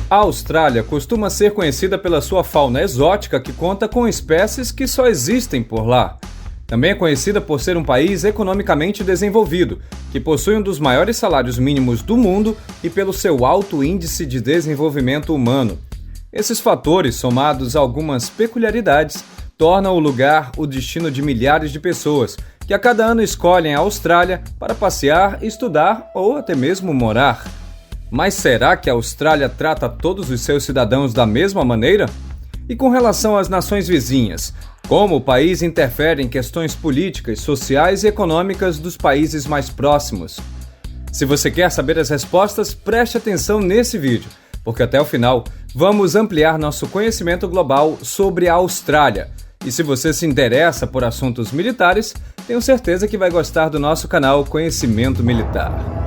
A Austrália costuma ser conhecida pela sua fauna exótica que conta com espécies que só existem por lá. Também é conhecida por ser um país economicamente desenvolvido, que possui um dos maiores salários mínimos do mundo e pelo seu alto índice de desenvolvimento humano. Esses fatores, somados a algumas peculiaridades, tornam o lugar o destino de milhares de pessoas que a cada ano escolhem a Austrália para passear, estudar ou até mesmo morar. Mas será que a Austrália trata todos os seus cidadãos da mesma maneira? E com relação às nações vizinhas, como o país interfere em questões políticas, sociais e econômicas dos países mais próximos? Se você quer saber as respostas, preste atenção nesse vídeo, porque até o final vamos ampliar nosso conhecimento global sobre a Austrália. E se você se interessa por assuntos militares, tenho certeza que vai gostar do nosso canal Conhecimento Militar.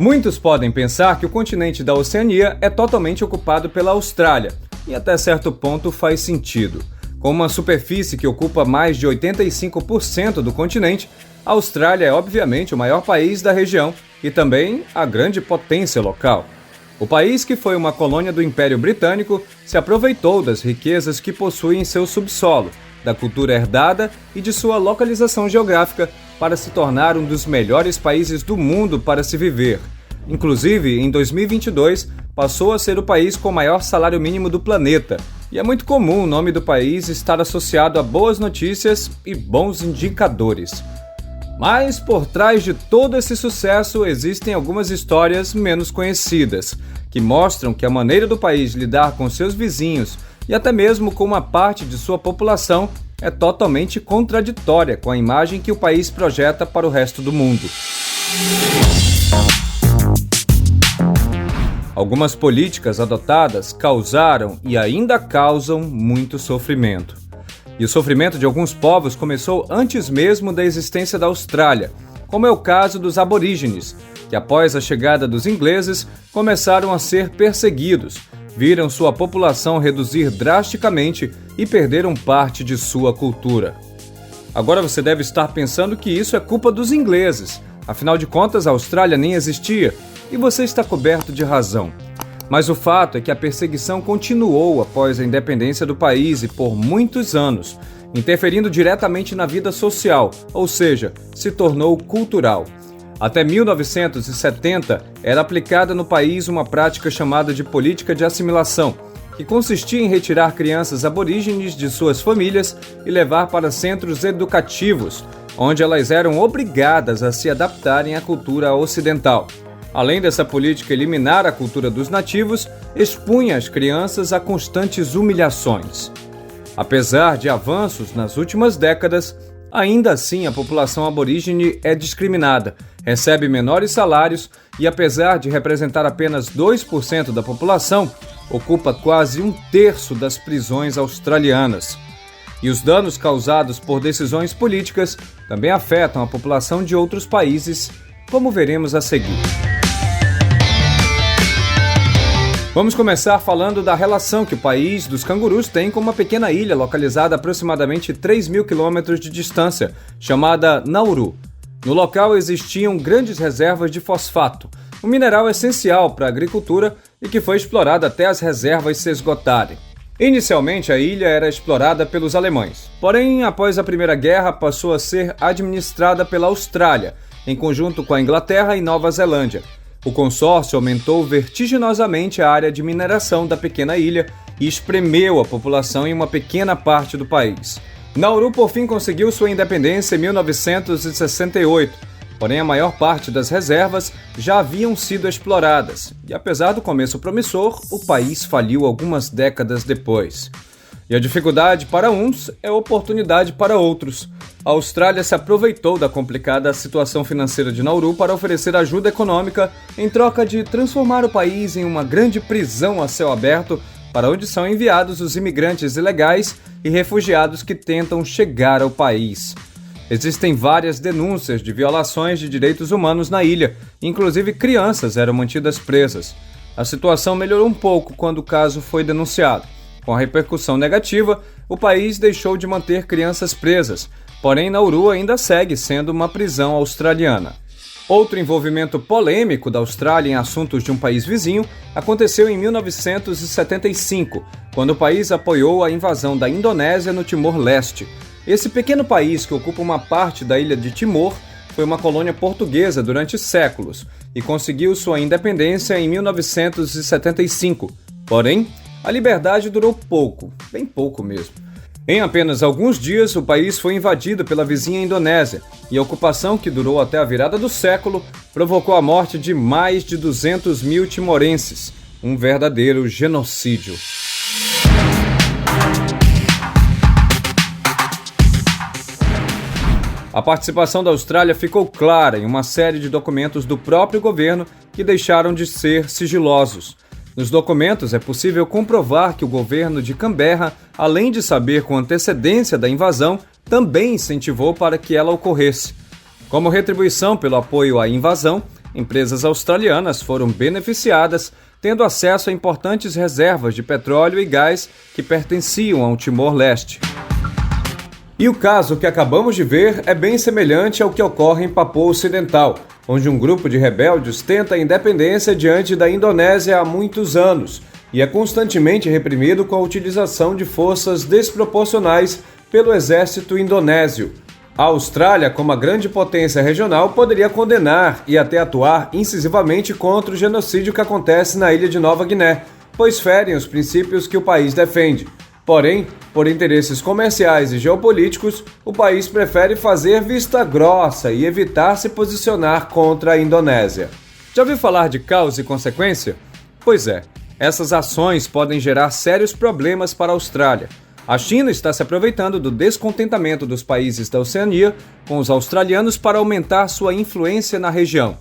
Muitos podem pensar que o continente da Oceania é totalmente ocupado pela Austrália, e até certo ponto faz sentido. Com uma superfície que ocupa mais de 85% do continente, a Austrália é obviamente o maior país da região e também a grande potência local. O país, que foi uma colônia do Império Britânico, se aproveitou das riquezas que possui em seu subsolo, da cultura herdada e de sua localização geográfica para se tornar um dos melhores países do mundo para se viver. Inclusive, em 2022, passou a ser o país com o maior salário mínimo do planeta, e é muito comum o nome do país estar associado a boas notícias e bons indicadores. Mas por trás de todo esse sucesso existem algumas histórias menos conhecidas, que mostram que a maneira do país lidar com seus vizinhos e até mesmo com uma parte de sua população é totalmente contraditória com a imagem que o país projeta para o resto do mundo. Algumas políticas adotadas causaram e ainda causam muito sofrimento. E o sofrimento de alguns povos começou antes mesmo da existência da Austrália, como é o caso dos aborígenes, que após a chegada dos ingleses começaram a ser perseguidos, viram sua população reduzir drasticamente e perderam parte de sua cultura. Agora você deve estar pensando que isso é culpa dos ingleses, afinal de contas a Austrália nem existia, e você está coberto de razão. Mas o fato é que a perseguição continuou após a independência do país e por muitos anos, interferindo diretamente na vida social, ou seja, se tornou cultural. Até 1970, era aplicada no país uma prática chamada de política de assimilação, que consistia em retirar crianças aborígenes de suas famílias e levar para centros educativos, onde elas eram obrigadas a se adaptarem à cultura ocidental. Além dessa política eliminar a cultura dos nativos, expunha as crianças a constantes humilhações. Apesar de avanços nas últimas décadas, ainda assim a população aborígene é discriminada, recebe menores salários e, apesar de representar apenas 2% da população, ocupa quase 1/3 das prisões australianas. E os danos causados por decisões políticas também afetam a população de outros países, como veremos a seguir. Vamos começar falando da relação que o país dos cangurus tem com uma pequena ilha localizada a aproximadamente 3.000 quilômetros de distância, chamada Nauru. No local existiam grandes reservas de fosfato, um mineral essencial para a agricultura e que foi explorado até as reservas se esgotarem. Inicialmente, a ilha era explorada pelos alemães, porém, após a Primeira Guerra, passou a ser administrada pela Austrália, em conjunto com a Inglaterra e Nova Zelândia. O consórcio aumentou vertiginosamente a área de mineração da pequena ilha e espremeu a população em uma pequena parte do país. Nauru, por fim, conseguiu sua independência em 1968, porém a maior parte das reservas já haviam sido exploradas, e apesar do começo promissor, o país faliu algumas décadas depois. E a dificuldade para uns é oportunidade para outros. A Austrália se aproveitou da complicada situação financeira de Nauru para oferecer ajuda econômica em troca de transformar o país em uma grande prisão a céu aberto para onde são enviados os imigrantes ilegais e refugiados que tentam chegar ao país. Existem várias denúncias de violações de direitos humanos na ilha, inclusive crianças eram mantidas presas. A situação melhorou um pouco quando o caso foi denunciado. Com a repercussão negativa, o país deixou de manter crianças presas, porém Nauru ainda segue sendo uma prisão australiana. Outro envolvimento polêmico da Austrália em assuntos de um país vizinho aconteceu em 1975, quando o país apoiou a invasão da Indonésia no Timor-Leste. Esse pequeno país, que ocupa uma parte da ilha de Timor, foi uma colônia portuguesa durante séculos e conseguiu sua independência em 1975. Porém, a liberdade durou pouco, bem pouco mesmo. Em apenas alguns dias, o país foi invadido pela vizinha Indonésia e a ocupação, que durou até a virada do século, provocou a morte de mais de 200 mil timorenses, um verdadeiro genocídio. A participação da Austrália ficou clara em uma série de documentos do próprio governo que deixaram de ser sigilosos. Nos documentos é possível comprovar que o governo de Canberra, além de saber com antecedência da invasão, também incentivou para que ela ocorresse. Como retribuição pelo apoio à invasão, empresas australianas foram beneficiadas, tendo acesso a importantes reservas de petróleo e gás que pertenciam ao Timor-Leste. E o caso que acabamos de ver é bem semelhante ao que ocorre em Papua Ocidental, onde um grupo de rebeldes tenta a independência diante da Indonésia há muitos anos e é constantemente reprimido com a utilização de forças desproporcionais pelo exército indonésio. A Austrália, como a grande potência regional, poderia condenar e até atuar incisivamente contra o genocídio que acontece na ilha de Nova Guiné, pois ferem os princípios que o país defende. Porém, por interesses comerciais e geopolíticos, o país prefere fazer vista grossa e evitar se posicionar contra a Indonésia. Já ouviu falar de causa e consequência? Pois é, essas ações podem gerar sérios problemas para a Austrália. A China está se aproveitando do descontentamento dos países da Oceania com os australianos para aumentar sua influência na região.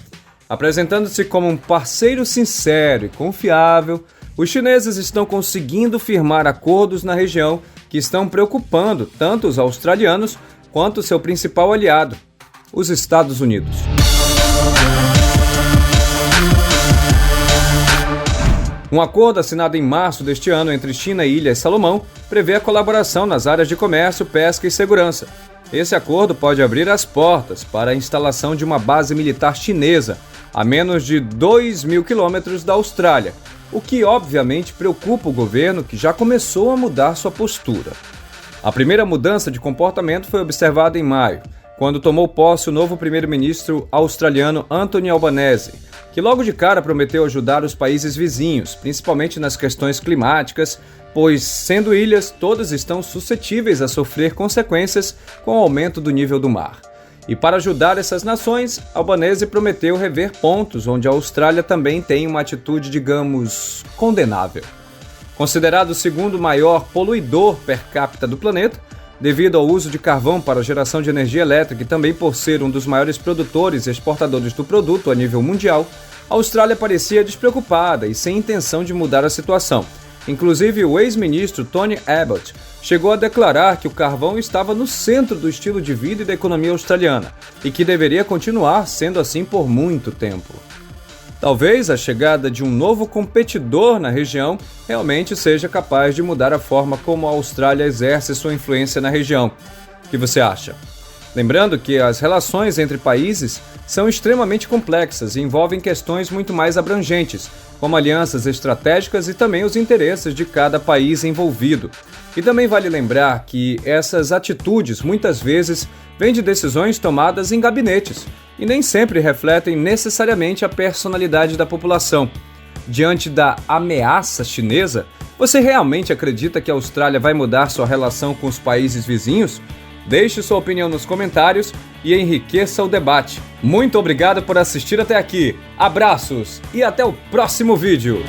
Apresentando-se como um parceiro sincero e confiável, os chineses estão conseguindo firmar acordos na região que estão preocupando tanto os australianos quanto seu principal aliado, os Estados Unidos. Um acordo assinado em março deste ano entre China e Ilhas Salomão prevê a colaboração nas áreas de comércio, pesca e segurança. Esse acordo pode abrir as portas para a instalação de uma base militar chinesa a menos de 2.000 quilômetros da Austrália, o que obviamente preocupa o governo, que já começou a mudar sua postura. A primeira mudança de comportamento foi observada em maio, quando tomou posse o novo primeiro-ministro australiano Anthony Albanese, que logo de cara prometeu ajudar os países vizinhos, principalmente nas questões climáticas, pois, sendo ilhas, todas estão suscetíveis a sofrer consequências com o aumento do nível do mar. E para ajudar essas nações, Albanese prometeu rever pontos onde a Austrália também tem uma atitude, digamos, condenável. Considerado o segundo maior poluidor per capita do planeta, devido ao uso de carvão para a geração de energia elétrica e também por ser um dos maiores produtores e exportadores do produto a nível mundial, a Austrália parecia despreocupada e sem intenção de mudar a situação. Inclusive, o ex-ministro Tony Abbott chegou a declarar que o carvão estava no centro do estilo de vida e da economia australiana e que deveria continuar sendo assim por muito tempo. Talvez a chegada de um novo competidor na região realmente seja capaz de mudar a forma como a Austrália exerce sua influência na região. O que você acha? Lembrando que as relações entre países são extremamente complexas e envolvem questões muito mais abrangentes, como alianças estratégicas e também os interesses de cada país envolvido. E também vale lembrar que essas atitudes muitas vezes vêm de decisões tomadas em gabinetes e nem sempre refletem necessariamente a personalidade da população. Diante da ameaça chinesa, você realmente acredita que a Austrália vai mudar sua relação com os países vizinhos? Deixe sua opinião nos comentários e enriqueça o debate. Muito obrigado por assistir até aqui. Abraços e até o próximo vídeo!